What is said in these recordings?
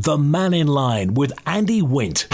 The Mannin Line with Andy Wint.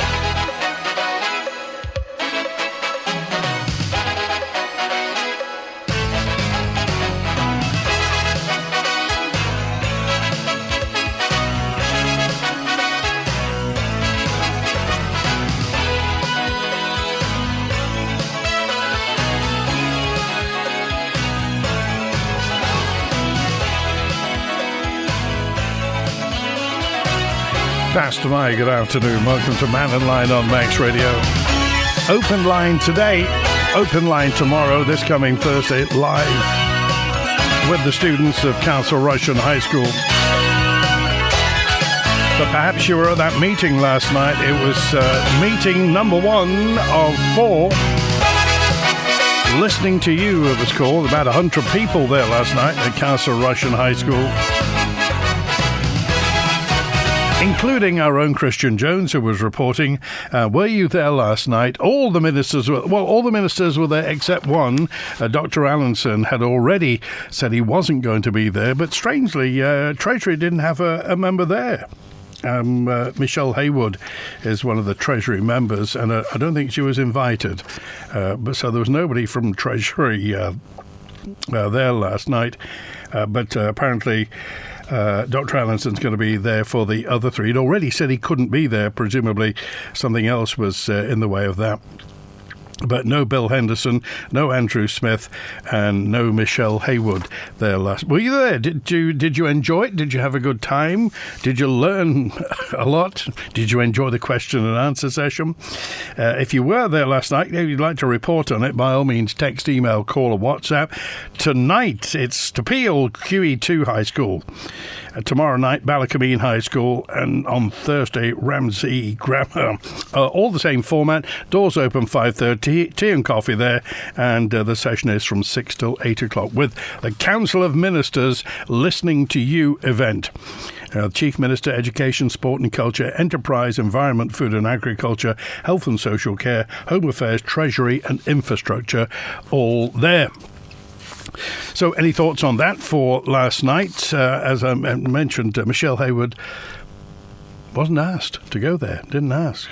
Pastor Mai, good afternoon. Welcome to Mannin Line on Max Radio. Open line today, open line tomorrow, this coming Thursday, live with the students of Castle Rushen High School. But perhaps you were at that meeting last night. It was meeting number 1 of 4. Listening to You, it was called. About 100 people there last night at Castle Rushen High School, including our own Christian Jones, who was reporting. Were you there last night? All the ministers were there except one. Dr. Allenson had already said he wasn't going to be there, but strangely, Treasury didn't have a member there. Michelle Haywood is one of the Treasury members, and I don't think she was invited. But so there was nobody from Treasury there last night. But apparently Dr. Allenson's going to be there for the other 3. He'd already said he couldn't be there. Presumably something else was in the way of that. But no Bill Henderson, no Andrew Smith, and no Michelle Haywood there last. Were you there? Did you enjoy it? Did you have a good time? Did you learn a lot? Did you enjoy the question and answer session? If you were there last night, if you'd like to report on it, by all means, text, email, call, or WhatsApp. Tonight, it's Peel QE2 High School. Tomorrow night, Ballacameen High School, and on Thursday, Ramsey Grammar. All the same format. Doors open 5:30, tea and coffee there, and the session is from 6 till 8 o'clock with the Council of Ministers Listening to You event. Chief Minister, Education, Sport and Culture, Enterprise, Environment, Food and Agriculture, Health and Social Care, Home Affairs, Treasury and Infrastructure, all there. So any thoughts on that for last night? As I mentioned, Michelle Haywood wasn't asked to go there, didn't ask.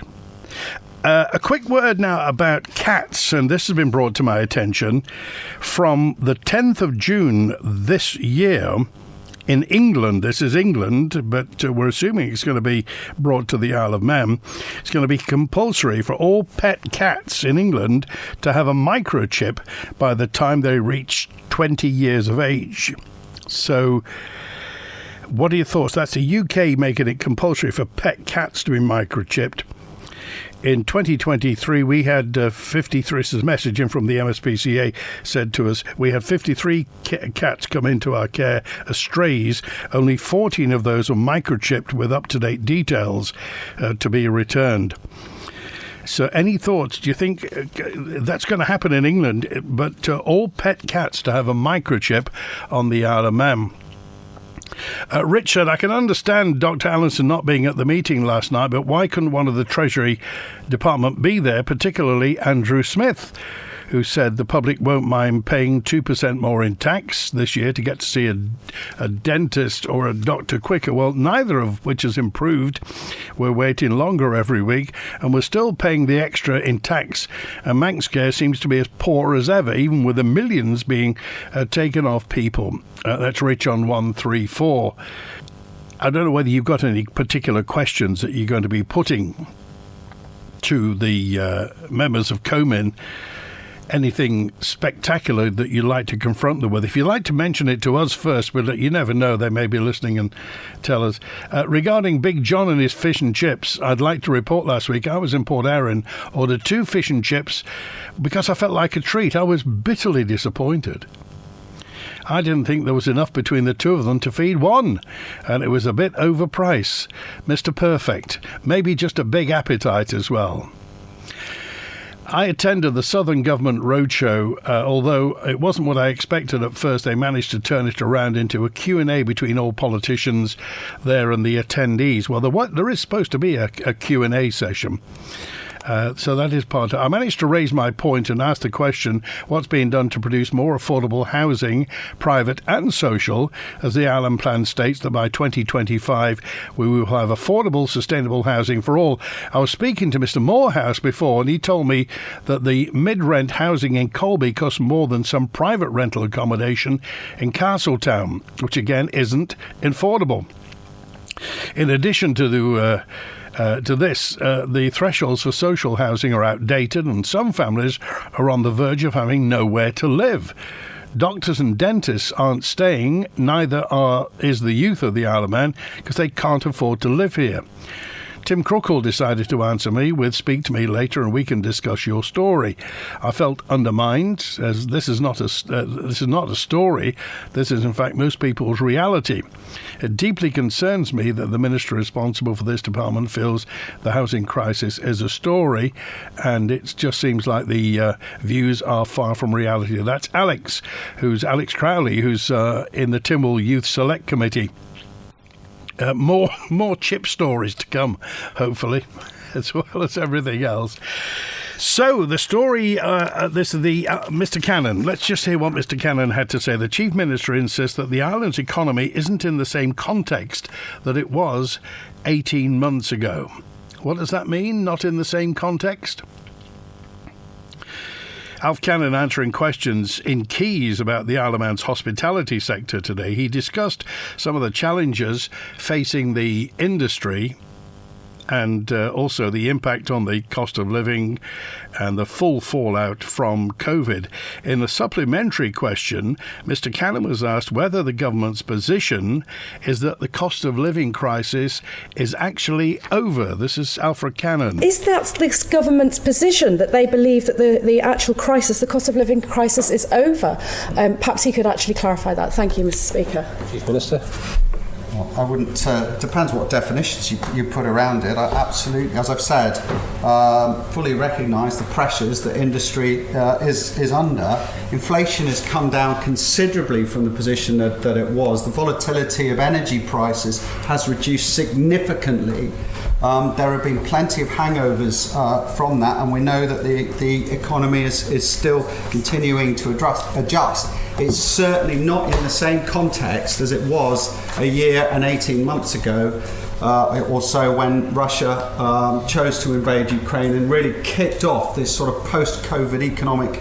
A quick word now about cats, and this has been brought to my attention. From the 10th of June this year, in England, this is England, but we're assuming it's going to be brought to the Isle of Man. It's going to be compulsory for all pet cats in England to have a microchip by the time they reach 20 years of age. So, what are your thoughts? That's the UK making it compulsory for pet cats to be microchipped. In 2023, we had 53, this is a message in from the MSPCA, said to us, we had 53 cats come into our care as strays. Only 14 of those were microchipped with up-to-date details to be returned. So any thoughts? Do you think that's going to happen in England, but all pet cats to have a microchip on the Isle of Man? Richard, I can understand Dr. Allenson not being at the meeting last night, but why couldn't one of the Treasury Department be there, particularly Andrew Smith, who said the public won't mind paying 2% more in tax this year to get to see a dentist or a doctor quicker? Well, neither of which has improved. We're waiting longer every week, and we're still paying the extra in tax. And Manx Care seems to be as poor as ever, even with the millions being taken off people. That's Rich on 134. I don't know whether you've got any particular questions that you're going to be putting to the members of COMIN. Anything spectacular that you'd like to confront them with. If you'd like to mention it to us first, but you never know, they may be listening and tell us. Regarding Big John and his fish and chips, I'd like to report last week I was in Port Erin, ordered 2 fish and chips because I felt like a treat. I was bitterly disappointed. I didn't think there was enough between the two of them to feed one, and it was a bit overpriced. Mr. Perfect, maybe just a big appetite as well. I attended the Southern Government Roadshow, although it wasn't what I expected at first. They managed to turn it around into a Q&A between all politicians there and the attendees. Well, there is supposed to be a Q&A session. So that is part of it. I managed to raise my point and ask the question, what's being done to produce more affordable housing, private and social, as the Island Plan states that by 2025 we will have affordable, sustainable housing for all. I was speaking to Mr. Morehouse before, and he told me that the mid-rent housing in Colby costs more than some private rental accommodation in Castletown, which again isn't affordable. In addition to the thresholds for social housing are outdated, and some families are on the verge of having nowhere to live. Doctors and dentists aren't staying, neither is the youth of the Isle of Man, because they can't afford to live here. Tim Crookall decided to answer me with "Speak to me later and we can discuss your story." I felt undermined, as this is not a story. This is in fact most people's reality. It deeply concerns me that the minister responsible for this department feels the housing crisis is a story, and it just seems like the views are far from reality. That's Alex Crowley, who's in the Tynwald Youth Select Committee. More chip stories to come, hopefully, as well as everything else. So the story, Mr. Cannon. Let's just hear what Mr. Cannon had to say. The Chief Minister insists that the island's economy isn't in the same context that it was 18 months ago. What does that mean, not in the same context? Alf Cannon answering questions in Keys about the Isle of Man's hospitality sector today. He discussed some of the challenges facing the industry and also the impact on the cost of living and the full fallout from COVID. In the supplementary question, Mr. Cannon was asked whether the government's position is that the cost of living crisis is actually over. This is Alfred Cannon. Is that this government's position, that they believe that the actual crisis, the cost of living crisis, is over? Perhaps he could actually clarify that. Thank you, Mr. Speaker. Chief Minister. Well, I wouldn't. Depends what definitions you put around it. I absolutely, as I've said, fully recognise the pressures that industry is under. Inflation has come down considerably from the position that it was. The volatility of energy prices has reduced significantly. There have been plenty of hangovers from that, and we know that the economy is still continuing to adjust. It's certainly not in the same context as it was a year and 18 months ago or so, when Russia chose to invade Ukraine and really kicked off this sort of post-COVID economic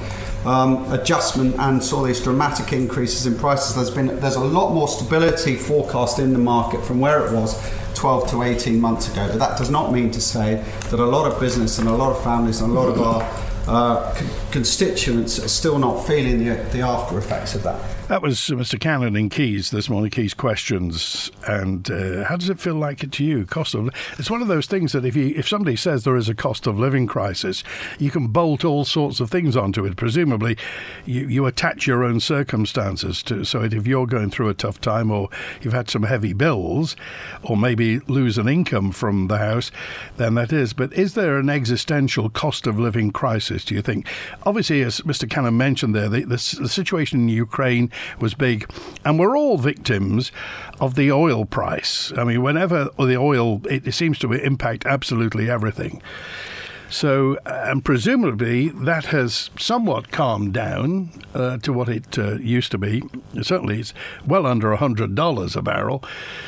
adjustment and saw these dramatic increases in prices. There's a lot more stability forecast in the market from where it was 12 to 18 months ago, but that does not mean to say that a lot of business and a lot of families and a lot of our constituents are still not feeling the after effects of that. That was Mr. Cannon in Keys this morning, Keys Questions. And how does it feel like it to you? It's one of those things that if somebody says there is a cost of living crisis, you can bolt all sorts of things onto it. Presumably, you attach your own circumstances to, so if you're going through a tough time or you've had some heavy bills or maybe lose an income from the house, then that is. But is there an existential cost of living crisis, do you think? Obviously, as Mr. Cannon mentioned there, the situation in Ukraine was big, and we're all victims of the oil price. I mean, whenever the oil, it seems to impact absolutely everything. So, and presumably that has somewhat calmed down to what it used to be. Certainly it's well under $100 a barrel.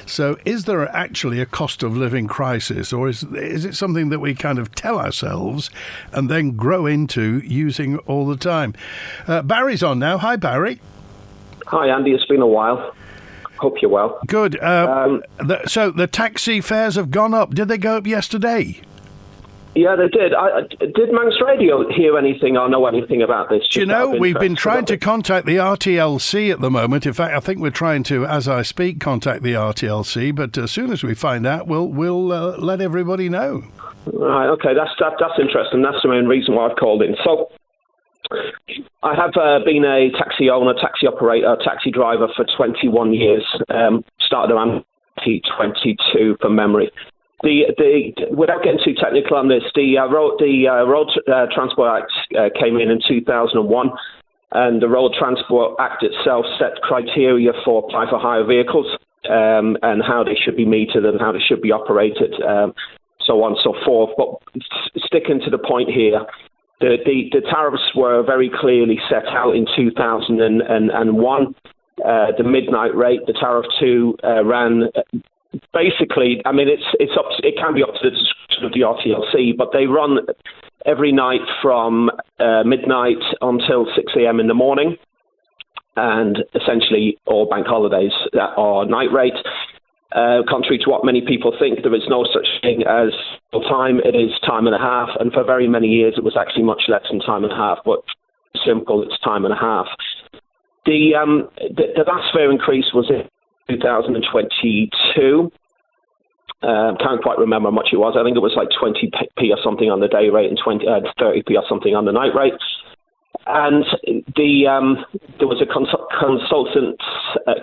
So is there actually a cost of living crisis, or is it something that we kind of tell ourselves and then grow into using all the time? Barry's on now. Hi, Barry. Hi, Andy. It's been a while. Hope you're well. Good. So the taxi fares have gone up. Did they go up yesterday? Yeah, they did. Did Manx Radio hear anything or know anything about this? Do you know, we've been trying to contact the RTLC at the moment. In fact, I think we're trying to, as I speak, contact the RTLC. But as soon as we find out, we'll let everybody know. Right. Okay. That's interesting. That's the main reason why I've called in. So, I have been a taxi owner, taxi operator, taxi driver for 21 years. Started around 2022 from memory. Without getting too technical on this, the Road Transport Act came in 2001, and the Road Transport Act itself set criteria for apply for hire vehicles and how they should be metered and how they should be operated. so on and so forth. But sticking to the point here, the tariffs were very clearly set out in 2001. The midnight rate, the tariff 2, ran basically. I mean, it can be up to the discretion of the RTLC, but they run every night from midnight until 6 a.m. in the morning, and essentially all bank holidays are night rate. Contrary to what many people think, there is no such thing as full time. It is time and a half, and for very many years it was actually much less than time and a half, but simple, it's time and a half. The last fare increase was in 2022. Can't quite remember how much it was. I think it was like 20p or something on the day rate and 30p or something on the night rate. And there was a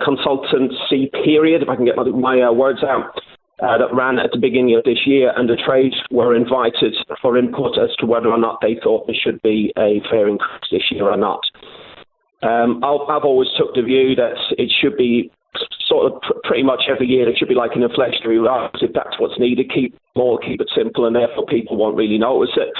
consultancy period, if I can get my words out, that ran at the beginning of this year, and the trade were invited for input as to whether or not they thought there should be a fare increase this year or not. I've always took the view that it should be sort of pretty much every year. It should be like an inflationary rise. If that's what's needed, keep it simple, and therefore people won't really notice it.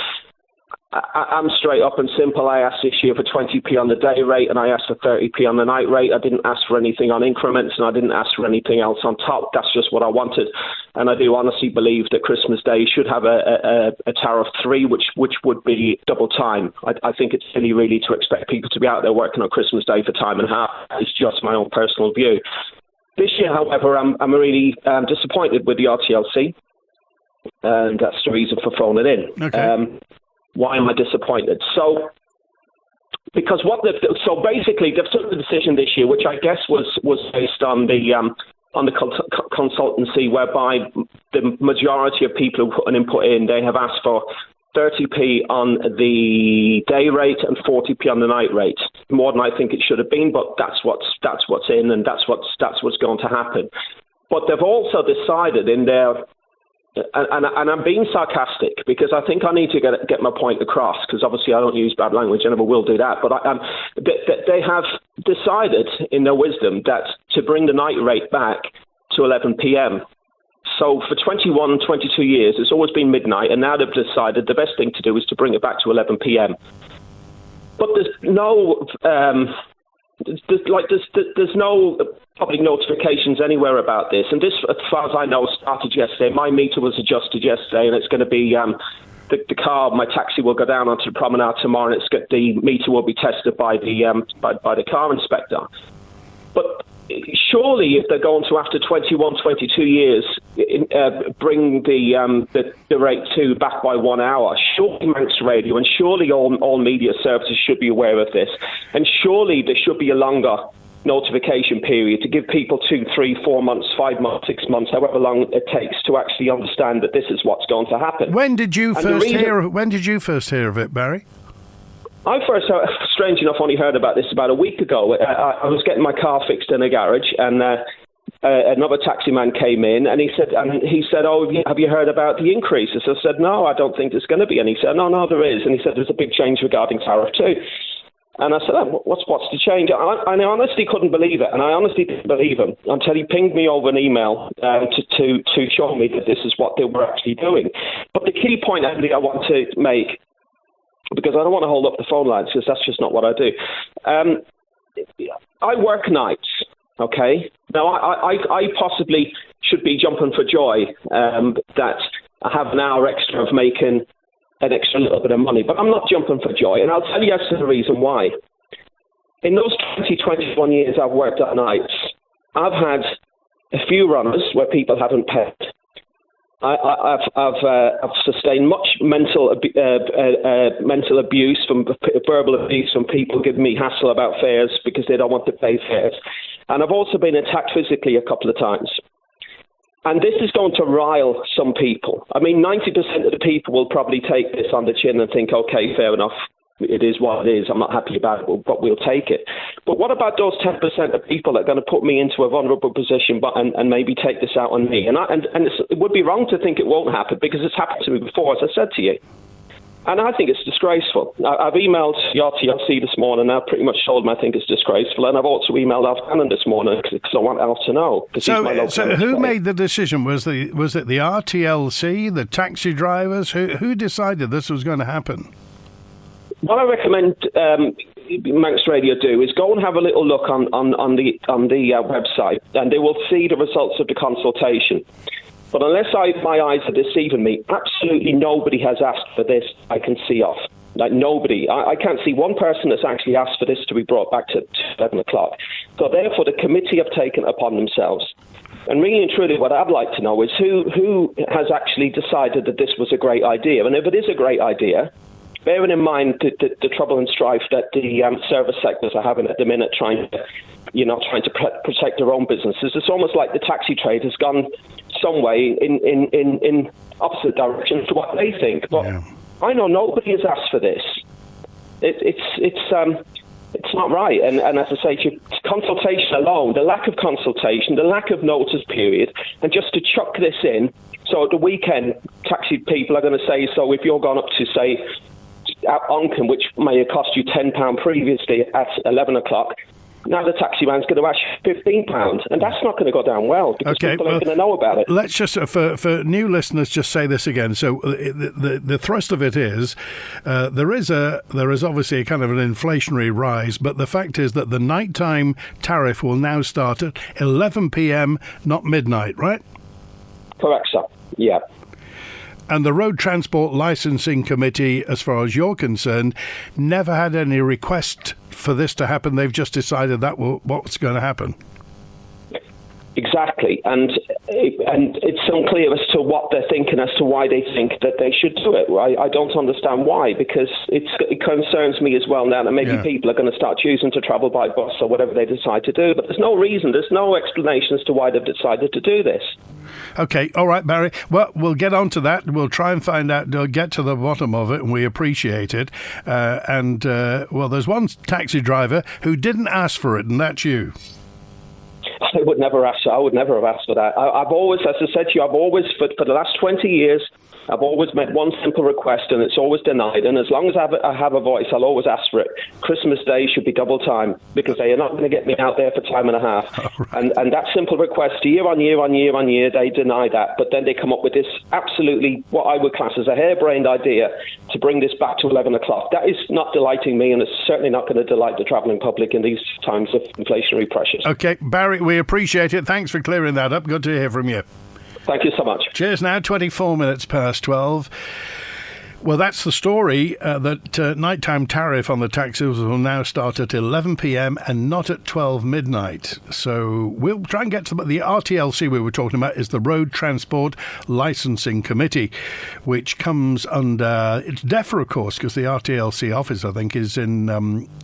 I'm straight up and simple. I asked this year for 20p on the day rate, and I asked for 30p on the night rate. I didn't ask for anything on increments, and I didn't ask for anything else on top. That's just what I wanted. And I do honestly believe that Christmas Day should have a tariff 3, which would be double time. I think it's silly really to expect people to be out there working on Christmas Day for time and a half. It's just my own personal view. This year, however, I'm really disappointed with the RTLC, and that's the reason for phoning in. Okay. Why am I disappointed? So, because so basically they've took the decision this year, which I guess was based on the consultancy, whereby the majority of people who put an input in, they have asked for 30p on the day rate and 40p on the night rate. More than I think it should have been, but that's what's in, and that's what's going to happen. But they've also decided in their and I'm being sarcastic because I think I need to get my point across, because obviously I don't use bad language, I never will do that. But they have decided in their wisdom that to bring the night rate back to 11 p.m. So for 21, 22 years, it's always been midnight, and now they've decided the best thing to do is to bring it back to 11 p.m. But there's no there's no public notifications anywhere about this, and this, as far as I know, started yesterday. My meter was adjusted yesterday, and it's going to be the car, my taxi will go down onto the promenade tomorrow, and the meter will be tested by the car inspector. But surely, if they're going to, after 21, 22 years, bring the rate 2 back by 1 hour, surely Manx Radio and surely all media services should be aware of this, and surely there should be a longer notification period to give people 2, 3, 4 months, 5 months, 6 months, however long it takes to actually understand that this is what's going to happen. When did you first hear of it, Barry? I first, strange enough, only heard about this about a week ago. I was getting my car fixed in a garage, and another taxi man came in, and he said, "Oh, have you heard about the increases?" I said, "No, I don't think there's going to be any." He said, "No, there is." And he said, "There's a big change regarding tariff 2." And I said, what's the change? And I honestly couldn't believe it, and I honestly didn't believe him until he pinged me over an email to show me that this is what they were actually doing. But the key point, Andy, I want to make, because I don't want to hold up the phone lines, because that's just not what I do. I work nights, okay? Now, I possibly should be jumping for joy that I have an hour extra of making an extra little bit of money, but I'm not jumping for joy, and I'll tell you as to the reason why. In those 21 years I've worked at nights, I've had a few runners where people haven't paid. I've sustained much mental abuse, from verbal abuse from people giving me hassle about fares because they don't want to pay fares, and I've also been attacked physically a couple of times. And this is going to rile some people. I mean, 90% of the people will probably take this on the chin and think, okay, fair enough, it is what it is, I'm not happy about it, but we'll take it. But what about those 10% of people that are going to put me into a vulnerable position and maybe take this out on me? And it would be wrong to think it won't happen, because it's happened to me before, as I said to you. And I think it's disgraceful. I've emailed the RTLC this morning, and I've pretty much told them I think it's disgraceful. And I've also emailed Alf Mannin this morning because I want Alf to know. So who made the decision? Was it the RTLC, the taxi drivers? Who decided this was going to happen? What I recommend Manx Radio do is go and have a little look on the website, and they will see the results of the consultation. But unless my eyes are deceiving me, absolutely nobody has asked for this I can see off. Like, nobody. I can't see one person that's actually asked for this to be brought back to 11 o'clock. So therefore, the committee have taken it upon themselves. And really and truly, what I'd like to know is who has actually decided that this was a great idea. And if it is a great idea, bearing in mind the trouble and strife that the service sectors are having at the minute, trying to protect their own businesses, it's almost like the taxi trade has gone some way in opposite direction to what they think. But yeah. I know nobody has asked for this. It's not right. And as I say, consultation alone, the lack of consultation, the lack of notice period, and just to chuck this in. So at the weekend, taxi people are going to say, so if you're going up to, say, Onken, which may have cost you £10 previously at 11 o'clock, now the taxi man's going to ask you £15, and that's not going to go down well because people aren't going to know about it. Let's just, for new listeners, just say this again. So the thrust of it is there is obviously a kind of an inflationary rise, but the fact is that the nighttime tariff will now start at 11 p.m, not midnight, right? Correct, sir. Yeah. And the Road Transport Licensing Committee, as far as you're concerned, never had any request for this to happen. They've just decided what's going to happen. Exactly, and it's unclear as to what they're thinking as to why they think that they should do it. I don't understand why, because it concerns me as well now that maybe people are going to start choosing to travel by bus or whatever they decide to do. But there's no reason, there's no explanation as to why they've decided to do this. Okay, all right, Barry. Well, we'll get on to that. We'll try and find out, get to the bottom of it, and we appreciate it. Well, there's one taxi driver who didn't ask for it, and that's you. I would never ask. I would never have asked for that. I've always, as I said to you, I've always, for the last 20 years, I've always made one simple request, and it's always denied. And as long as I have a voice, I'll always ask for it. Christmas Day should be double time, because they are not going to get me out there for time and a half. Right. And that simple request, year on year on year on year, they deny that. But then they come up with this absolutely, what I would class as a harebrained idea to bring this back to 11 o'clock. That is not delighting me, and it's certainly not going to delight the travelling public in these times of inflationary pressures. Okay, Barry, we appreciate it. Thanks for clearing that up. Good to hear from you. Thank you so much. Cheers now, 24 minutes past 12. Well, that's the story, that nighttime tariff on the taxis will now start at 11 p.m. and not at 12 midnight. So we'll try and get to the RTLC we were talking about is the Road Transport Licensing Committee, which comes under, it's DEFRA, of course, because the RTLC office, I think, is in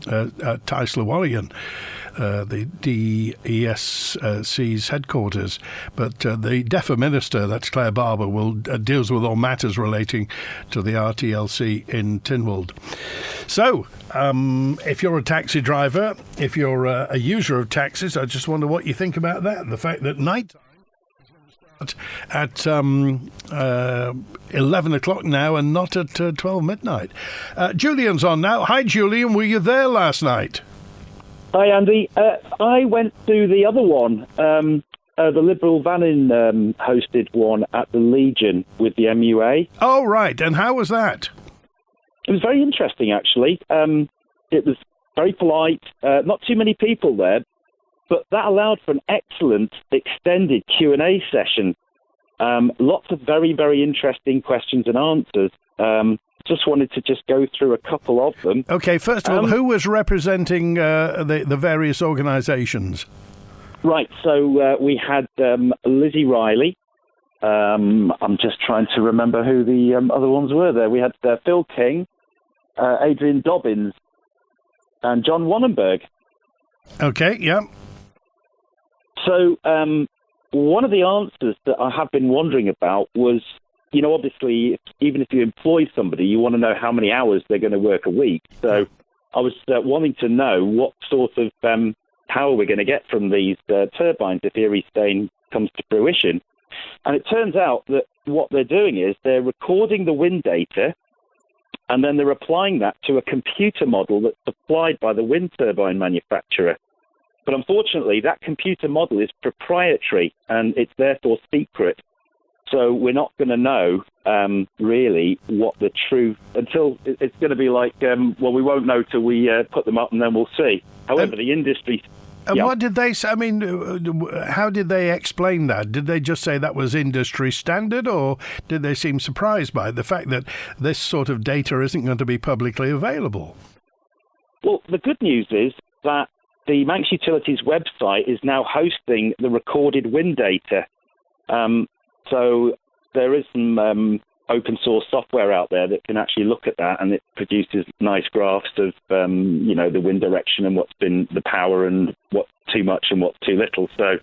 Taisla-Walligan. The DESC's headquarters, but the DEFRA minister, that's Claire Barber, will deals with all matters relating to the RTLC in Tynwald. So, if you're a taxi driver, if you're a user of taxis, I just wonder what you think about that. The fact that night time at 11 o'clock now and not at 12 midnight. Julian's on now. Hi, Julian. Were you there last night? Hi, Andy. I went to the other one, the Liberal Mannin hosted one at the Legion with the MUA. Oh, right. And how was that? It was very interesting, actually. It was very polite, not too many people there, but that allowed for an excellent extended Q&A session. Lots of very, very interesting questions and answers. Just wanted to go through a couple of them. Okay, first of all, who was representing the various organisations? Right, so we had Lizzie Riley. I'm just trying to remember who the other ones were there. We had Phil King, Adrian Dobbins, and John Wannenberg. Okay, yeah. So one of the answers that I have been wondering about was, you know, obviously, even if you employ somebody, you want to know how many hours they're going to work a week. So I was wanting to know what sort of power we're going to get from these turbines if Earystane comes to fruition. And it turns out that what they're doing is they're recording the wind data, And then they're applying that to a computer model that's supplied by the wind turbine manufacturer. But unfortunately, that computer model is proprietary and it's therefore secret. So we're not going to know really what the truth, until it's going to be like, well, we won't know till we put them up and then we'll see. However, the industry... And what did they say? I mean, how did they explain that? Did they just say that was industry standard, or did they seem surprised by the fact that this sort of data isn't going to be publicly available? Well, the good news is that the Manx Utilities website is now hosting the recorded wind data. So there is some open source software out there that can actually look at that, and it produces nice graphs of, the wind direction and what's been the power and what's too much and what's too little. So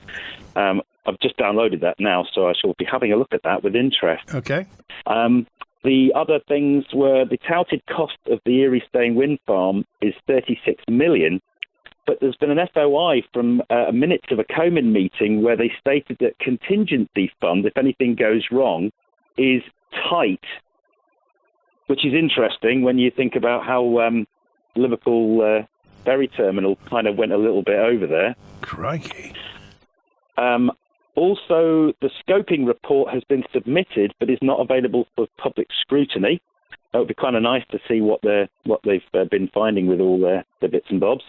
I've just downloaded that now, so I shall be having a look at that with interest. Okay. The other things were the touted cost of the Earystane wind farm is 36 million, but there's been an FOI from minutes of a Comin meeting where they stated that contingency fund, if anything goes wrong, is tight, which is interesting when you think about how Liverpool ferry terminal kind of went a little bit over there. Crikey. Also, the scoping report has been submitted but is not available for public scrutiny. It would be kind of nice to see what they've been finding with all their bits and bobs.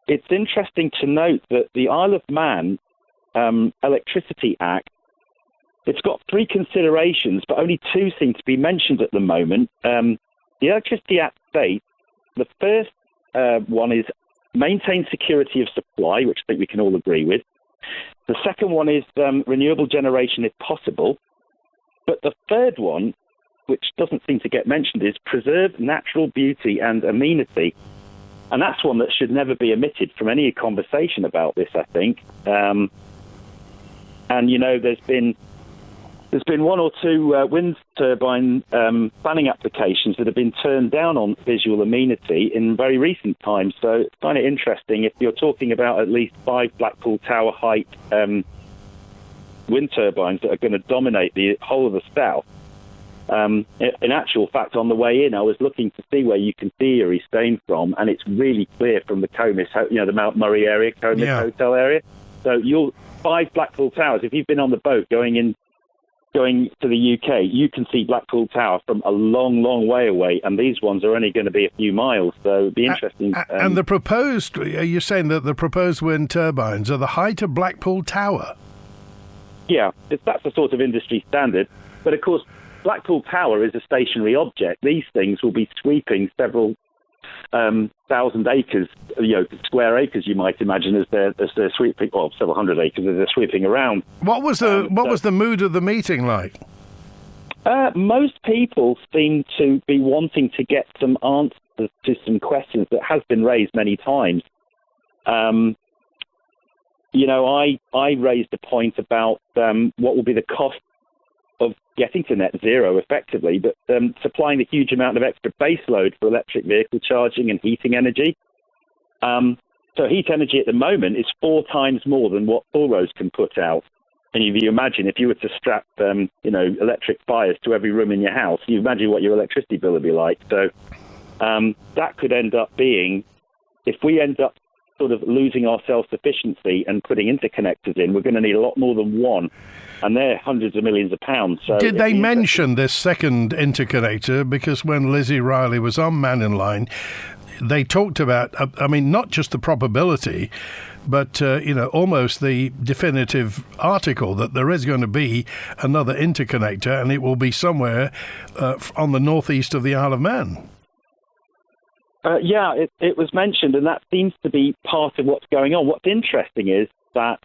It's interesting to note that the Isle of Man Electricity Act, it's got 3 considerations, but only 2 seem to be mentioned at the moment. The Electricity Act states the first one is maintain security of supply, which I think we can all agree with. The second one is renewable generation if possible. But the third one, which doesn't seem to get mentioned, is preserve natural beauty and amenity. And that's one that should never be omitted from any conversation about this, I think. And, there's been 1 or 2 wind turbine planning applications that have been turned down on visual amenity in very recent times. So it's kind of interesting if you're talking about at least 5 Blackpool Tower height wind turbines that are going to dominate the whole of the south. In actual fact, on the way in, I was looking to see where you can see Earystane from, and it's really clear from the Comis, the Mount Murray area, Comis Hotel area. So 5 Blackpool Towers, if you've been on the boat going to the UK, you can see Blackpool Tower from a long, long way away, and these ones are only going to be a few miles, so it'd be interesting. And the proposed, you're saying that the proposed wind turbines are the height of Blackpool Tower? Yeah, that's the sort of industry standard. But of course, Blackpool Tower is a stationary object. These things will be sweeping several thousand acres, square acres, you might imagine, as they're sweeping, or several hundred acres as they're sweeping around. What was the mood of the meeting like? Most people seem to be wanting to get some answers to some questions that has been raised many times. I raised a point about what will be the cost of getting to net zero effectively, but supplying a huge amount of extra base load for electric vehicle charging and heating energy. So heat energy at the moment is 4 times more than what Thorose can put out. And if you imagine, if you were to strap, electric fires to every room in your house, you imagine what your electricity bill would be like. So that could end up being, if we end up sort of losing our self-sufficiency and putting interconnectors in, we're going to need a lot more than one. And they're hundreds of millions of pounds. So did they mention this second interconnector? Because when Lizzie Riley was on Mannin Line, they talked about, not just the probability, but, almost the definitive article that there is going to be another interconnector, and it will be somewhere on the northeast of the Isle of Man. It was mentioned, and that seems to be part of what's going on. What's interesting is that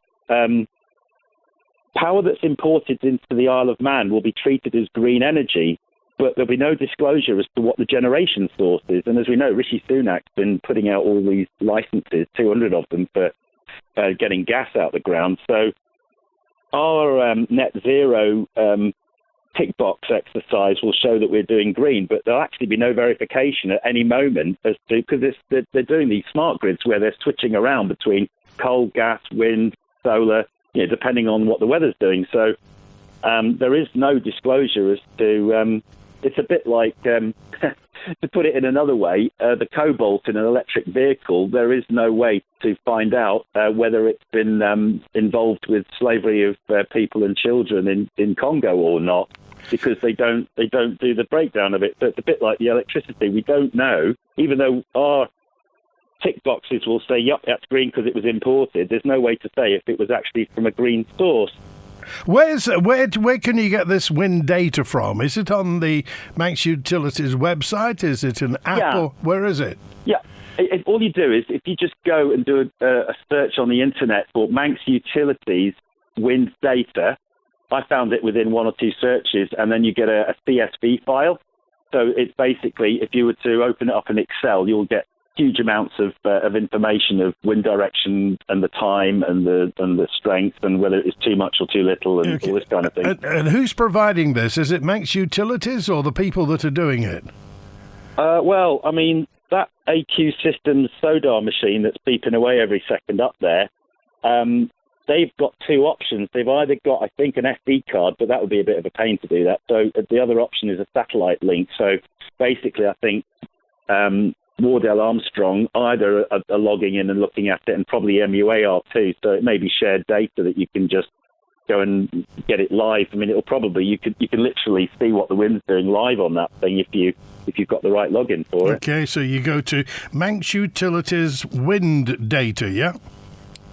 power that's imported into the Isle of Man will be treated as green energy, but there'll be no disclosure as to what the generation source is. And as we know, Rishi Sunak's been putting out all these licenses, 200 of them, for getting gas out the ground. So our net zero tick box exercise will show that we're doing green, but there'll actually be no verification at any moment as to, because they're doing these smart grids where they're switching around between coal, gas, wind, solar, depending on what the weather's doing. So there is no disclosure as to it's a bit like, to put it in another way, the cobalt in an electric vehicle, there is no way to find out whether it's been involved with slavery of people and children in Congo or not, because they don't do the breakdown of it. So it's a bit like the electricity. We don't know, even though our tick boxes will say, yep, that's green because it was imported. There's no way to say if it was actually from a green source. Where can you get this wind data from? Is it on the Manx Utilities website? Is it an app? Yeah. Or where is it? Yeah. All you do is, if you just go and do a search on the internet for Manx Utilities wind data, I found it within one or two searches, and then you get a CSV file. So it's basically, if you were to open it up in Excel, you'll get huge amounts of information of wind direction and the time and the strength and whether it's too much or too little and all this kind of thing. And who's providing this? Is it Manx Utilities or the people that are doing it? Well, I mean, that AQ Systems SODAR machine that's beeping away every second up there, they've got two options. They've either got, I think, an SD card, but that would be a bit of a pain to do that. So the other option is a satellite link. So basically, I think Wardell Armstrong either are logging in and looking at it, and probably MUA are too. So it may be shared data that you can just go and get it live. I mean, it'll probably you can literally see what the wind's doing live on that thing if you've got the right login for it. Okay, so you go to Manx Utilities wind data, yeah.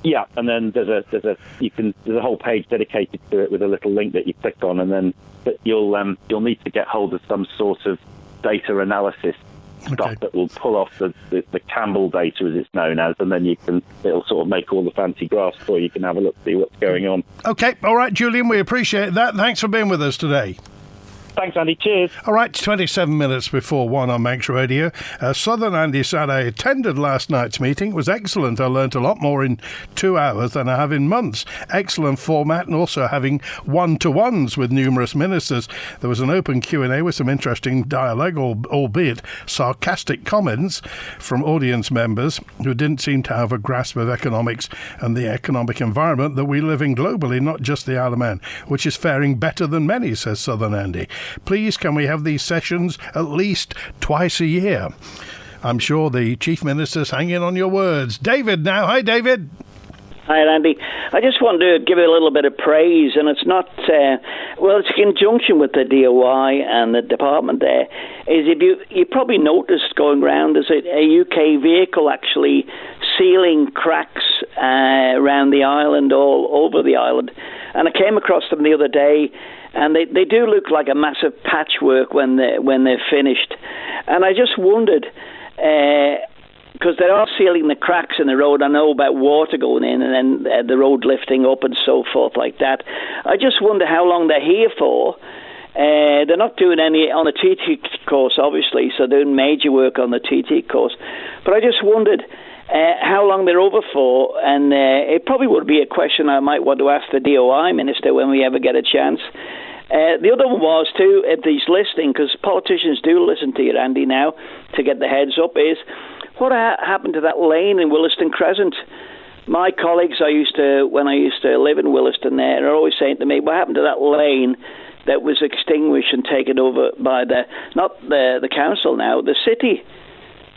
Yeah, and then there's a whole page dedicated to it with a little link that you click on, and then you'll need to get hold of some sort of data analysis stuff that will pull off the Campbell data, as it's known as, and then it'll sort of make all the fancy graphs for you. You can have a look, see what's going on. Okay, all right, Julian, we appreciate that. Thanks for being with us today. Thanks, Andy. Cheers. All right, 27 minutes before 1 on Manx Radio. Southern Andy said, I attended last night's meeting. It was excellent. I learnt a lot more in 2 hours than I have in months. Excellent format, and also having one-to-ones with numerous ministers. There was an open Q&A with some interesting dialogue, albeit sarcastic comments from audience members who didn't seem to have a grasp of economics and the economic environment that we live in globally, not just the Isle of Man, which is faring better than many, says Southern Andy. Please, can we have these sessions at least twice a year? I'm sure the Chief Minister's hanging on your words. David now. Hi, David. Hi, Andy. I just wanted to give a little bit of praise, and it's not, it's in conjunction with the DOI and the department there, is if you probably noticed going around, there's a UK vehicle actually sealing cracks around the island, all over the island. And I came across them the other day, and they do look like a massive patchwork when they're finished. And I just wondered, because they are sealing the cracks in the road. I know about water going in and then the road lifting up and so forth like that. I just wonder how long they're here for. They're not doing any on the TT course, obviously, so they're doing major work on the TT course. But I just wondered how long they're over for, and it probably would be a question I might want to ask the DOI Minister when we ever get a chance. The other one was, too, if he's listening, because politicians do listen to you, Andy, now, to get the heads up, is what happened to that lane in Williston Crescent? My colleagues when I used to live in Williston there, are always saying to me, what happened to that lane that was extinguished and taken over by not the council now, the city?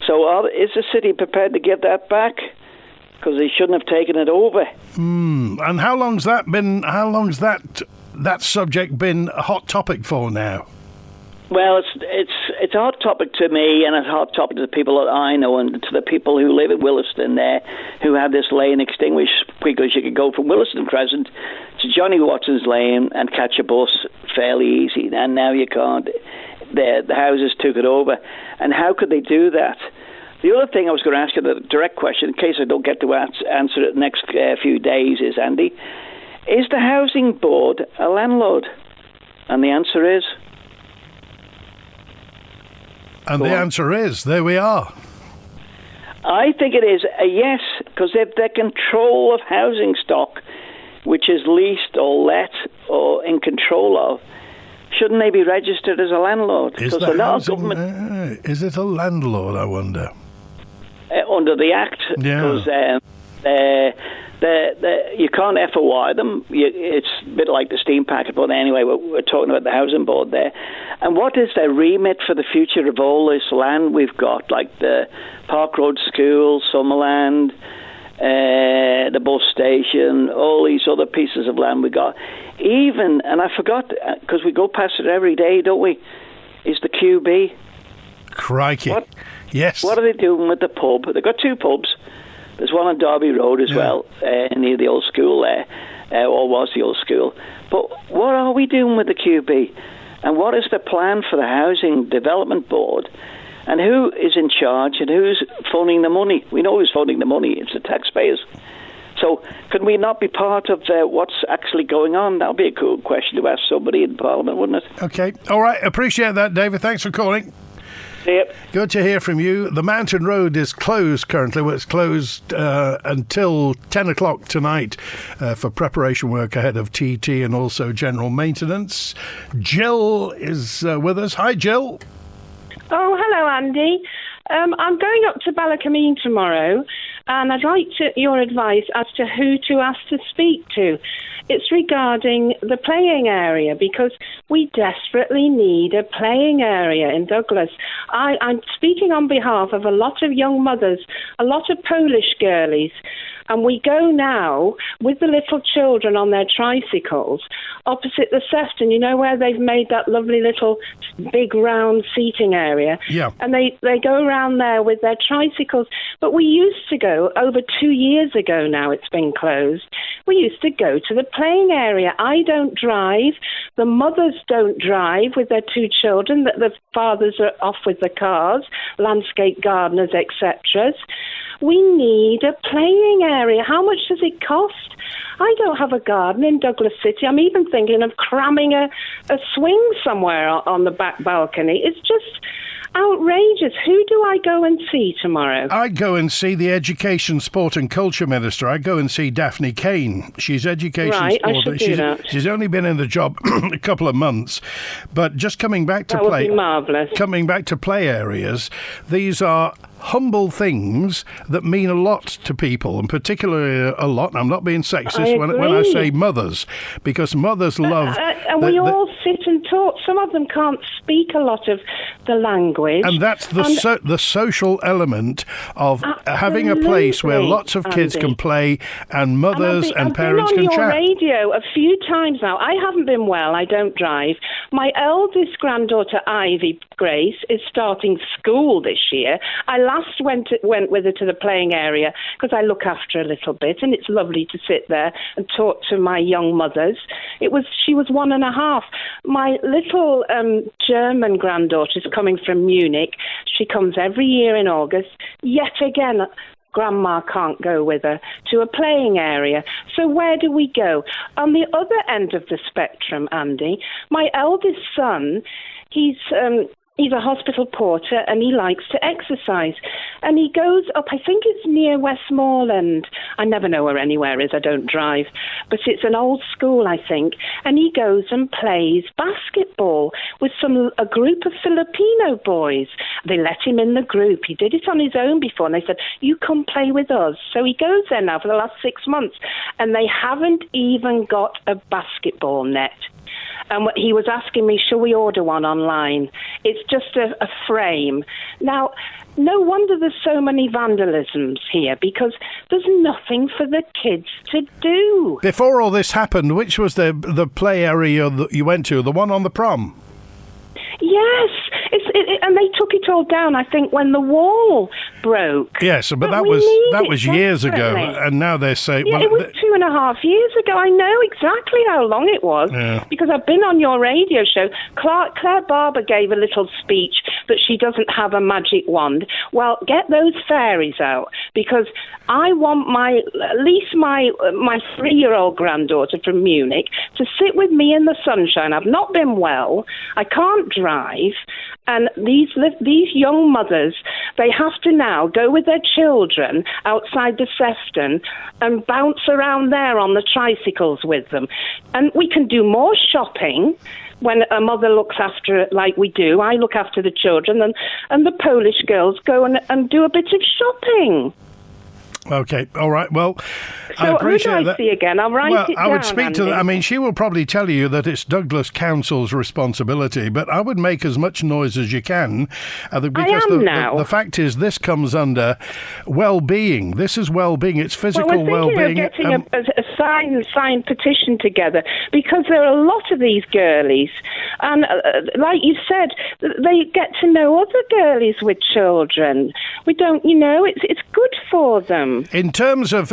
So is the city prepared to give that back? Because they shouldn't have taken it over. And how long's that subject been a hot topic for now? Well, it's a hot topic to me, and it's a hot topic to the people that I know and to the people who live in Williston there, who have this lane extinguished, because you could go from Williston Crescent to Johnny Watson's Lane and catch a bus fairly easy, and now you can't. The houses took it over, and how could they do that? The other thing I was going to ask you, the direct question, in case I don't get to answer it the next few days, is, Andy, is the Housing Board a landlord? And the answer is... And the answer is, there we are. I think it is a yes, because if their control of housing stock, which is leased or let or in control of, shouldn't they be registered as a landlord? Is it a landlord, I wonder? Under the Act, because You can't ever wire them. It's a bit like the steam packet, but anyway, we're talking about the housing board there. And what is their remit for the future of all this land we've got, like the Park Road School, Summerland, the bus station, all these other pieces of land we got. Even, and I forgot, because we go past it every day, don't we, is the QB. Crikey. Yes. What are they doing with the pub? They've got two pubs. There's one on Derby Road as well, near the old school there, or was the old school. But what are we doing with the QB? And what is the plan for the Housing Development Board? And who is in charge and who's funding the money? We know who's funding the money. It's the taxpayers. So could we not be part of what's actually going on? That would be a cool question to ask somebody in Parliament, wouldn't it? Okay. All right. Appreciate that, David. Thanks for calling. Yep. Good to hear from you. The Mountain Road is closed currently. Well, it's closed until 10 o'clock tonight for preparation work ahead of TT and also general maintenance. Jill is with us. Hi, Jill. Oh, hello, Andy. I'm going up to Ballacameen tomorrow, and I'd like your advice as to who to ask to speak to. It's regarding the playing area, because we desperately need a playing area in Douglas. I'm speaking on behalf of a lot of young mothers, a lot of Polish girlies, and we go now with the little children on their tricycles opposite the Sefton, you know, where they've made that lovely little big round seating area. Yeah. And they go around there with their tricycles. But we used to go, over 2 years ago now it's been closed, we used to go to the playing area. I don't drive. The mothers don't drive with their two children. The fathers are off with the cars, landscape gardeners, etc. We need a playing area. How much does it cost? I don't have a garden in Douglas City. I'm even thinking of cramming a swing somewhere on the back balcony. It's just outrageous. Who do I go and see tomorrow? I'd go and see the Education, Sport and Culture Minister. I'd go and see Daphne Kane. She's Education, right, Sport. I should do that. She's only been in the job a couple of months, but just coming back to that would be marvellous. Coming back to play areas, these are humble things that mean a lot to people, and particularly a lot. I'm not being sexist when I say mothers, because mothers love. And we all sit and talk. Some of them can't speak a lot of the language, and that's the social element of having a place where lots of kids can play, and mothers and parents can chat. I've been on your radio a few times now. I haven't been well. I don't drive. My eldest granddaughter, Ivy Grace, is starting school this year. I last went with her to the playing area because I look after her a little bit, and it's lovely to sit there and talk to my young mothers. She was 1.5. My little German granddaughter is coming from Munich. She comes every year in August. Yet again, Grandma can't go with her to a playing area. So where do we go? On the other end of the spectrum, Andy, my eldest son, he's a hospital porter, and he likes to exercise. And he goes up, I think it's near Westmoreland. I never know where anywhere is, I don't drive. But it's an old school, I think. And he goes and plays basketball with a group of Filipino boys. They let him in the group. He did it on his own before, and they said, you come play with us. So he goes there now for the last 6 months. And they haven't even got a basketball net. And he was asking me, shall we order one online? It's just a frame. Now, no wonder there's so many vandalisms here, because there's nothing for the kids to do. Before all this happened, which was the play area that you went to, the one on the prom? Yes, and they took it all down, I think, when the wall broke. Yes, but that was years ago, and now they say... Yeah, it was 2.5 years ago. I know exactly how long it was, because I've been on your radio show. Claire Barber gave a little speech that she doesn't have a magic wand. Well, get those fairies out, because I want at least my 3-year-old granddaughter from Munich to sit with me in the sunshine. I've not been well. I can't drive. And these young mothers, they have to now go with their children outside the Sefton and bounce around there on the tricycles with them. And we can do more shopping when a mother looks after it like we do. I look after the children, and the Polish girls go and do a bit of shopping. Okay, all right. Well, I So who appreciate do I that. see again? I'll write it down, I would speak to. Andy. I mean, she will probably tell you that it's Douglas Council's responsibility, but I would make as much noise as you can, because the fact is, this comes under well-being. This is well-being. It's physical well-being. Well, we're thinking of getting a signed petition together, because there are a lot of these girlies, and like you said, they get to know other girlies with children. We don't, it's good for them. In terms of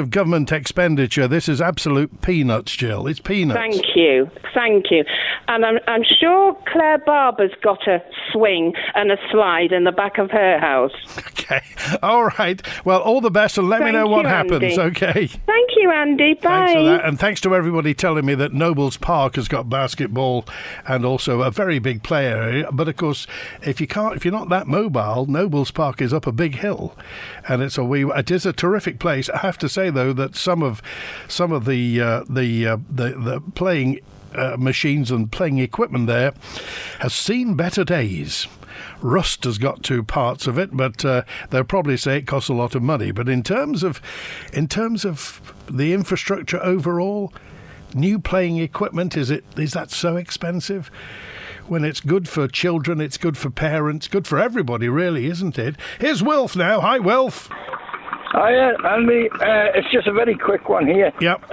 government expenditure, this is absolute peanuts, Jill. It's peanuts. Thank you. And I'm sure Claire Barber's got a swing and a slide in the back of her house. Okay. All right. Well, all the best, and let me know what happens. Andy. Okay. Thank you, Andy. Bye. Thanks for that, and thanks to everybody telling me that Nobles Park has got basketball and also a very big play area. But of course, if you're not that mobile, Nobles Park is up a big hill, and it is a terrific place. I have to say though that some of the playing machines and playing equipment there has seen better days. Rust has got two parts of it, but they'll probably say it costs a lot of money. But in terms of the infrastructure overall, new playing equipment, is that so expensive? When it's good for children, it's good for parents, good for everybody, really, isn't it? Here's Wilf now. Hi, Wilf. Hi, Andy. It's just a very quick one here. Yep.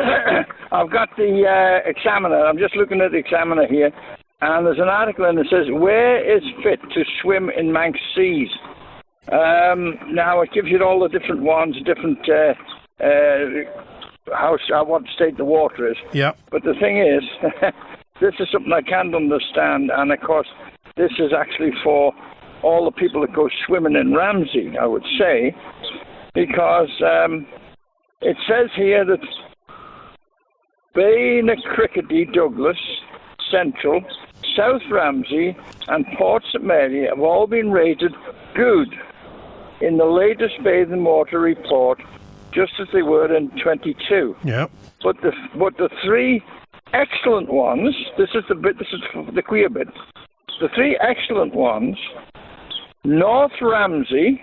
I've got the Examiner. I'm just looking at the Examiner here, and there's an article in that says, "Where is fit to swim in Manx seas?" Now, it gives you all the different ones, different what state the water is. Yeah. But the thing is, this is something I can't understand, and of course, this is actually for all the people that go swimming in Ramsey, I would say, because it says here that Bay na Crickety, Douglas, Central, South Ramsey, and Port St Mary have all been rated good in the latest bathing water report, just as they were in 22. Yeah. But the three excellent ones, this is the queer bit. The three excellent ones, North Ramsey,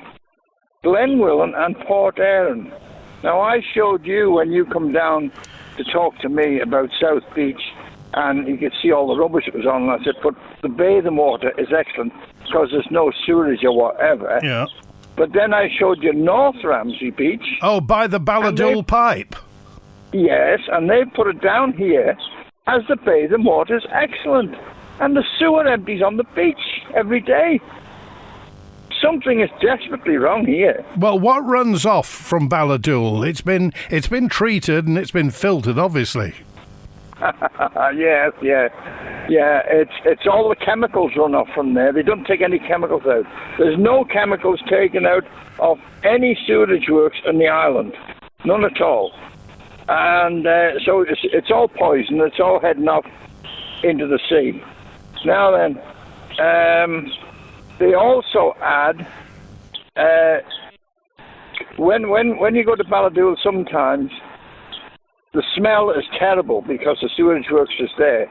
Glenwillan, and Port Erin. Now, I showed you when you come down to talk to me about South Beach, and you could see all the rubbish that was on, and I said, but the bathing water is excellent because there's no sewerage or whatever. Yeah. But then I showed you North Ramsey Beach. Oh, by the Balladool pipe. Yes, and they put it down here as the bathing water is excellent. And the sewer empties on the beach every day. Something is desperately wrong here. Well, what runs off from Balladool? It's been treated and it's been filtered, obviously. Yeah. It's all the chemicals run off from there. They don't take any chemicals out. There's no chemicals taken out of any sewerage works in the island, none at all. And so it's all poison. It's all heading off into the sea. Now then, they also add when you go to Balladool, sometimes the smell is terrible because the sewage works is there.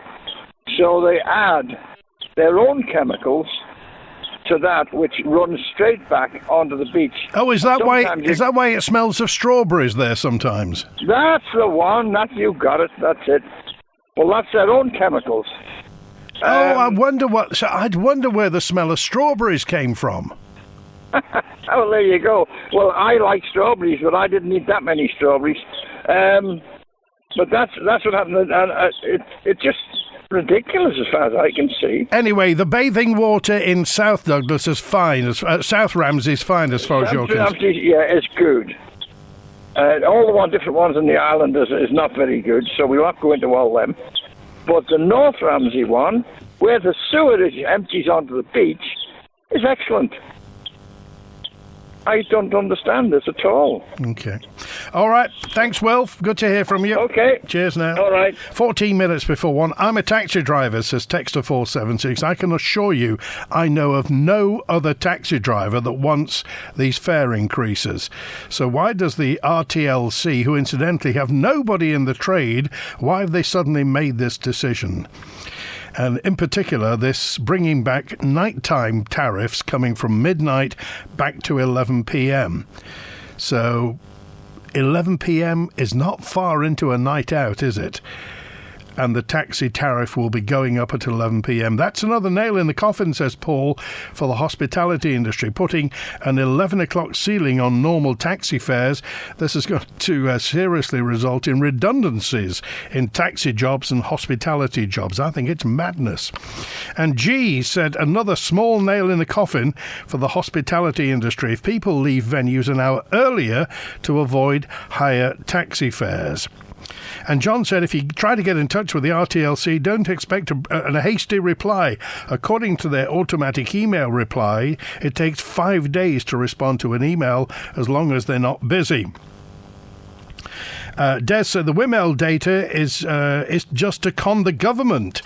So they add their own chemicals to that, which runs straight back onto the beach. Oh, is that why it smells of strawberries there sometimes? That's the one. You got it. That's it. Well, that's their own chemicals. I'd wonder where the smell of strawberries came from. Oh, there you go. Well, I like strawberries, but I didn't eat that many strawberries. But that's what happened, and it's just ridiculous as far as I can see. Anyway, the bathing water in South Douglas is fine. South Ramsey is fine as far as you're concerned. Yeah, it's good. All the different ones in the island is not very good, so we'll not go into all them. But the North Ramsey one, where the sewerage empties onto the beach, is excellent. I don't understand this at all. Okay. All right. Thanks, Wilf. Good to hear from you. Okay. Cheers now. All right. 14 minutes before 1. I'm a taxi driver, says Texter 476. I can assure you I know of no other taxi driver that wants these fare increases. So why does the RTLC, who incidentally have nobody in the trade, why have they suddenly made this decision? And in particular, this bringing back nighttime tariffs coming from midnight back to 11 p.m. So 11 p.m. is not far into a night out, is it? And the taxi tariff will be going up at 11 p.m. That's another nail in the coffin, says Paul, for the hospitality industry, putting an 11 o'clock ceiling on normal taxi fares. This is going to seriously result in redundancies in taxi jobs and hospitality jobs. I think it's madness. And G said another small nail in the coffin for the hospitality industry if people leave venues an hour earlier to avoid higher taxi fares. And John said if you try to get in touch with the RTLC, don't expect a hasty reply. According to their automatic email reply, it takes 5 days to respond to an email as long as they're not busy. Des said the WIML data is just to con the government.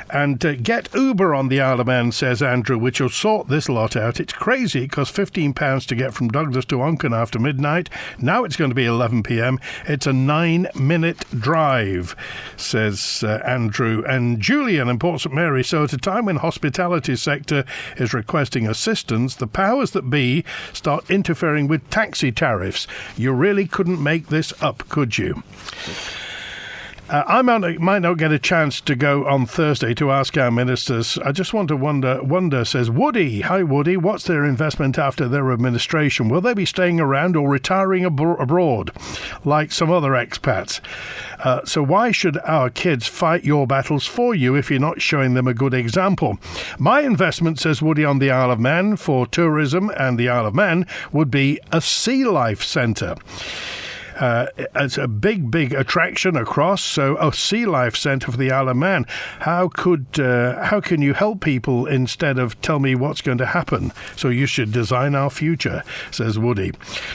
And get Uber on the Isle of Man, says Andrew, which will sort this lot out. It's crazy. It costs £15 to get from Douglas to Onken after midnight. Now it's going to be 11 p.m. It's a 9-minute drive, says Andrew. And Julian in Port St Mary. So at a time when hospitality sector is requesting assistance, the powers that be start interfering with taxi tariffs. You really couldn't make this up, could you? I might not get a chance to go on Thursday to ask our ministers. I just want to wonder, says Woody. Hi, Woody. What's their investment after their administration? Will they be staying around or retiring abroad, like some other expats? So why should our kids fight your battles for you if you're not showing them a good example? My investment, says Woody, on the Isle of Man for tourism and the Isle of Man would be a sea life centre. It's a big attraction across, so a sea life centre for the Isle of Man. How can you help people instead of tell me what's going to happen? So you should design our future, says Woody.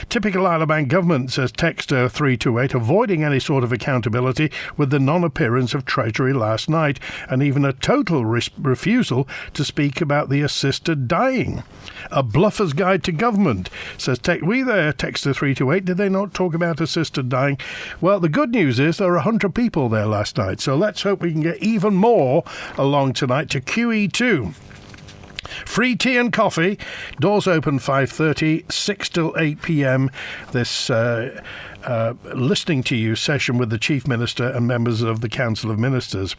Typical Isle of Man government, says Texter 328, avoiding any sort of accountability with the non-appearance of Treasury last night and even a total refusal to speak about the assisted dying. A bluffer's guide to government, says we there, Texter 328. Did they not talk about assisted dying? Well, the good news is there were 100 people there last night, so let's hope we can get even more along tonight to QE2. Free tea and coffee. Doors open 5:30, 6 till 8 p.m. This listening to you session with the Chief Minister and members of the Council of Ministers.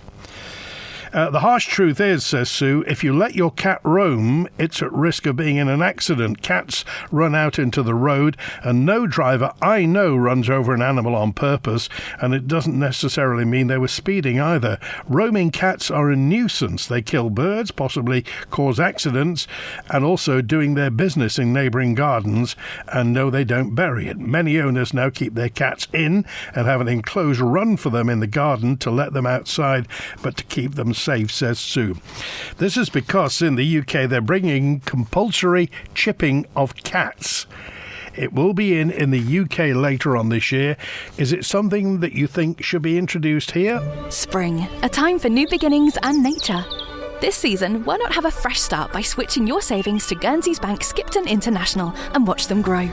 The harsh truth is, says Sue, if you let your cat roam, it's at risk of being in an accident. Cats run out into the road, and no driver I know runs over an animal on purpose, and it doesn't necessarily mean they were speeding either. Roaming cats are a nuisance. They kill birds, possibly cause accidents, and also doing their business in neighbouring gardens, and no, they don't bury it. Many owners now keep their cats in and have an enclosed run for them in the garden to let them outside, but to keep them safe, says Sue. This is because in the UK they're bringing compulsory chipping of cats. It will be in the UK later on this year. Is it something that you think should be introduced here? Spring, a time for new beginnings and nature. This season, why not have a fresh start by switching your savings to Guernsey's Bank Skipton International and watch them grow?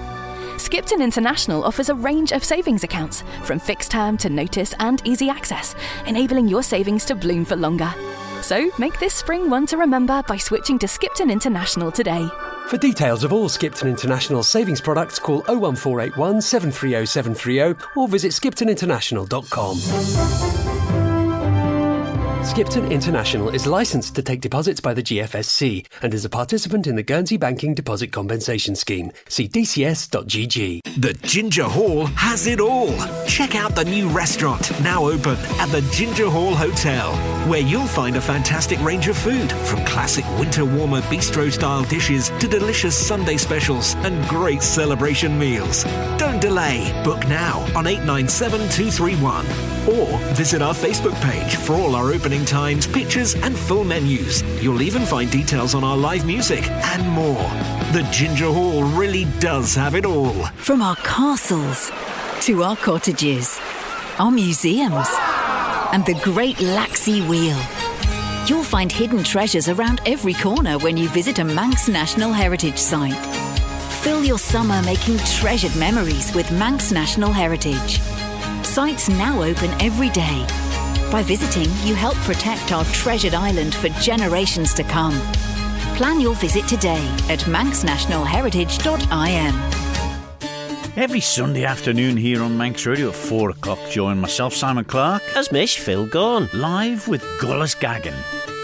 Skipton International offers a range of savings accounts, from fixed term to notice and easy access, enabling your savings to bloom for longer. So make this spring one to remember by switching to Skipton International today. For details of all Skipton International savings products, call 01481 730 730 or visit skiptoninternational.com. Skipton International is licensed to take deposits by the GFSC and is a participant in the Guernsey Banking Deposit Compensation Scheme. See dcs.gg. The Ginger Hall has it all. Check out the new restaurant, now open at the Ginger Hall Hotel, where you'll find a fantastic range of food, from classic winter warmer bistro-style dishes to delicious Sunday specials and great celebration meals. Don't delay. Book now on 897231 or visit our Facebook page for all our opening times, pictures and full menus. You'll even find details on our live music and more. The Ginger Hall really does have it all. From our castles to our cottages, our museums and the Great Laxey Wheel. You'll find hidden treasures around every corner when you visit a Manx National Heritage Site. Fill your summer making treasured memories with Manx National Heritage. Sites now open every day. By visiting, you help protect our treasured island for generations to come. Plan your visit today at manxnationalheritage.im. Every Sunday afternoon here on Manx Radio at 4 o'clock, join myself, Simon Clark, as Mish Phil Gorn, live with Gullis Gagan.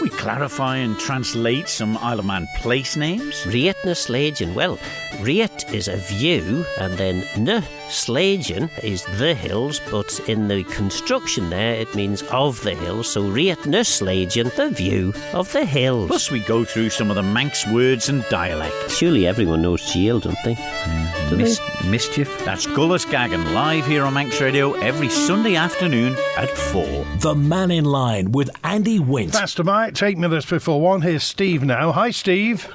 We clarify and translate some Isle of Man place names. Riet na Slagen. Well, Riet is a view, and then na Slagen is the hills, but in the construction there it means of the hills, so Riet na Slagen, the view of the hills. Plus we go through some of the Manx words and dialect. Surely everyone knows Shield, don't they? Mischief. That's Gullis Gagan, live here on Manx Radio every Sunday afternoon at 4. The Mannin Line with Andy Wint. That's to Mike. 8 minutes before 1. Here's Steve now. Hi, Steve.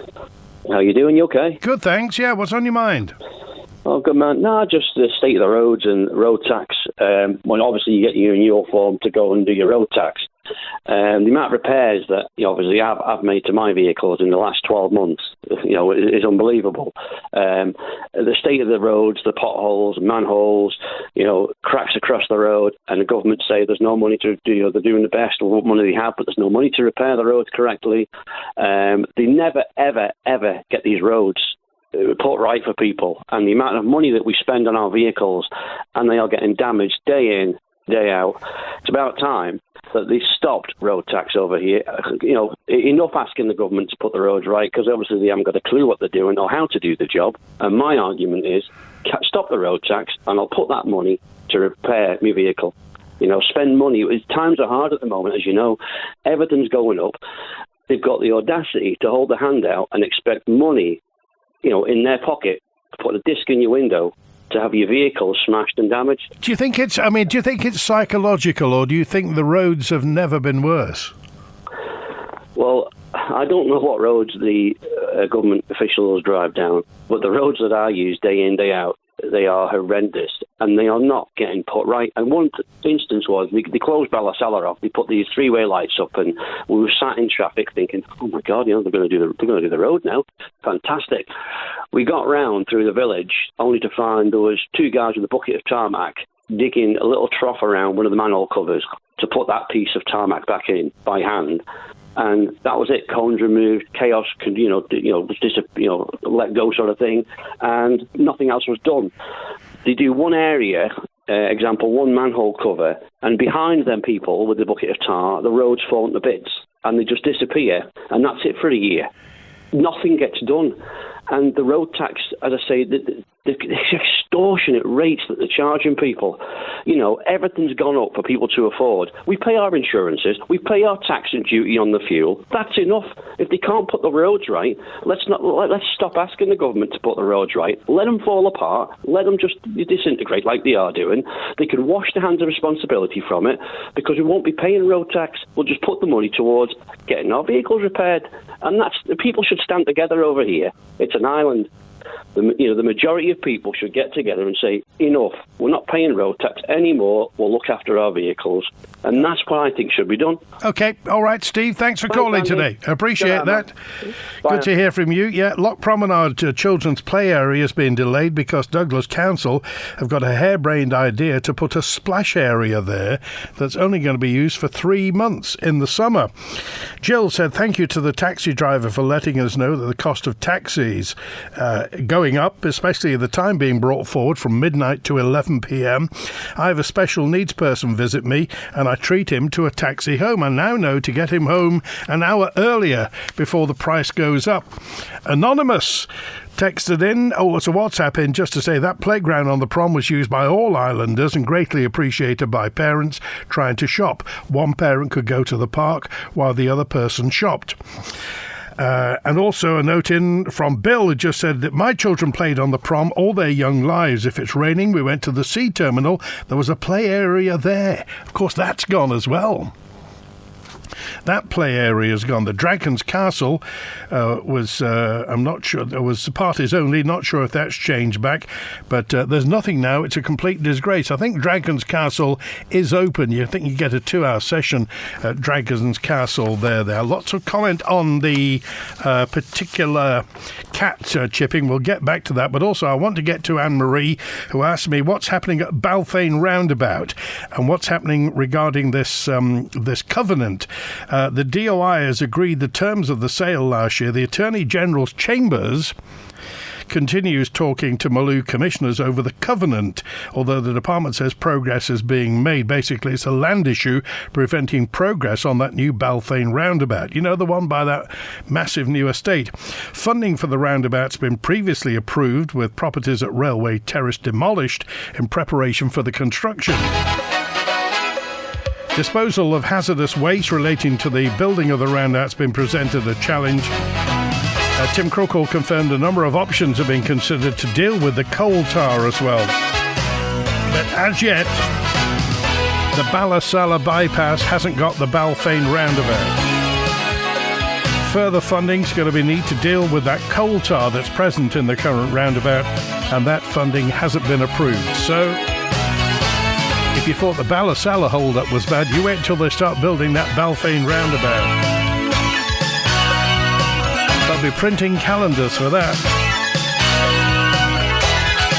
How you doing? You okay? Good, thanks. Yeah, what's on your mind? Oh, good, man. No, just the state of the roads and road tax. Well, obviously you get your renewal form to go and do your road tax. The amount of repairs that obviously I've made to my vehicles in the last 12 months, is unbelievable. The state of the roads, the potholes, manholes, cracks across the road, and the government say there's no money to do. They're doing the best with what money they have, but there's no money to repair the roads correctly. They never, ever, ever get these roads put right for people, and the amount of money that we spend on our vehicles, and they are getting damaged day in, day out. It's about time that they stopped road tax over here. Enough asking the government to put the roads right, because obviously they haven't got a clue what they're doing or how to do the job. And my argument is, stop the road tax, and I'll put that money to repair my vehicle. Spend money. Times are hard at the moment, as you know. Everything's going up. They've got the audacity to hold their hand out and expect money, in their pocket, to put a disc in your window to have your vehicle smashed and damaged. Do you think it's psychological, or do you think the roads have never been worse? Well, I don't know what roads the government officials drive down, but the roads that I use day in, day out, they are horrendous, and they are not getting put right. And one instance was they closed Ballasella off. They put these three-way lights up, and we were sat in traffic thinking, "Oh my God, they're going to do the road now. Fantastic!" We got round through the village, only to find there was two guys with a bucket of tarmac digging a little trough around one of the manhole covers to put that piece of tarmac back in by hand. And that was it. Cones removed, chaos, let go sort of thing, and nothing else was done. They do one area, example, one manhole cover, and behind them people with the bucket of tar, the roads fall into bits, and they just disappear, and that's it for a year. Nothing gets done. And the road tax, as I say, the extortionate rates that they're charging people, everything's gone up for people to afford. We pay our insurances, we pay our tax and duty on the fuel. That's enough. If they can't put the roads right, let's stop asking the government to put the roads right. Let them fall apart. Let them just disintegrate like they are doing. They can wash their hands of responsibility from it, because we won't be paying road tax. We'll just put the money towards getting our vehicles repaired. And people should stand together over here. It's an island. The majority of people should get together and say, enough, we're not paying road tax anymore, we'll look after our vehicles. And that's what I think should be done. OK, all right, Steve, thanks for calling today. I appreciate that. Good to hear from you. Yeah, Loch Promenade children's play area has been delayed because Douglas Council have got a harebrained idea to put a splash area there that's only going to be used for 3 months in the summer. Jill said, thank you to the taxi driver for letting us know that the cost of taxis going up, especially the time being brought forward from midnight to 11 p.m. I have a special needs person visit me, and I treat him to a taxi home. I now know to get him home an hour earlier before the price goes up. Anonymous texted in, it's a WhatsApp in, just to say that playground on the prom was used by all islanders and greatly appreciated by parents trying to shop. One parent could go to the park while the other person shopped. And also a note in from Bill who just said that my children played on the prom all their young lives. If it's raining, we went to the sea terminal. There was a play area there. Of course, that's gone as well. That play area is gone. The Dragon's Castle was, I'm not sure, there was parties only, not sure if that's changed back, but there's nothing now. It's a complete disgrace. I think Dragon's Castle is open. You think you get a 2-hour session at Dragon's Castle there. Lots of comment on the particular cat chipping. We'll get back to that, but also I want to get to Anne-Marie, who asked me what's happening at Balfane Roundabout and what's happening regarding this this covenant. The DOI has agreed the terms of the sale last year. The Attorney General's chambers continues talking to Maloo commissioners over the covenant, although the department says progress is being made. Basically, it's a land issue preventing progress on that new Balfane roundabout. You know, the one by that massive new estate. Funding for the roundabout's been previously approved, with properties at Railway Terrace demolished in preparation for the construction. Disposal of hazardous waste relating to the building of the roundabout's been presented a challenge. Tim Crookall confirmed a number of options have been considered to deal with the coal tar as well. But as yet, the Ballasalla bypass hasn't got the Balfane roundabout. Further funding's going to be needed to deal with that coal tar that's present in the current roundabout, and that funding hasn't been approved. So, if you thought the Ballasalla hold-up was bad, you wait until they start building that Balfane roundabout. They'll be printing calendars for that.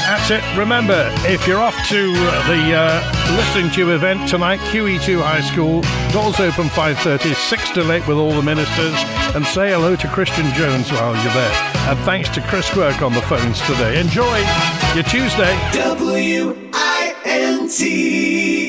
That's it. Remember, if you're off to the listening to event tonight, QE2 High School, doors open 5:30, 6 to 8 with all the ministers, and say hello to Christian Jones while you're there. And thanks to Chris Quirk on the phones today. Enjoy your Tuesday. WINT.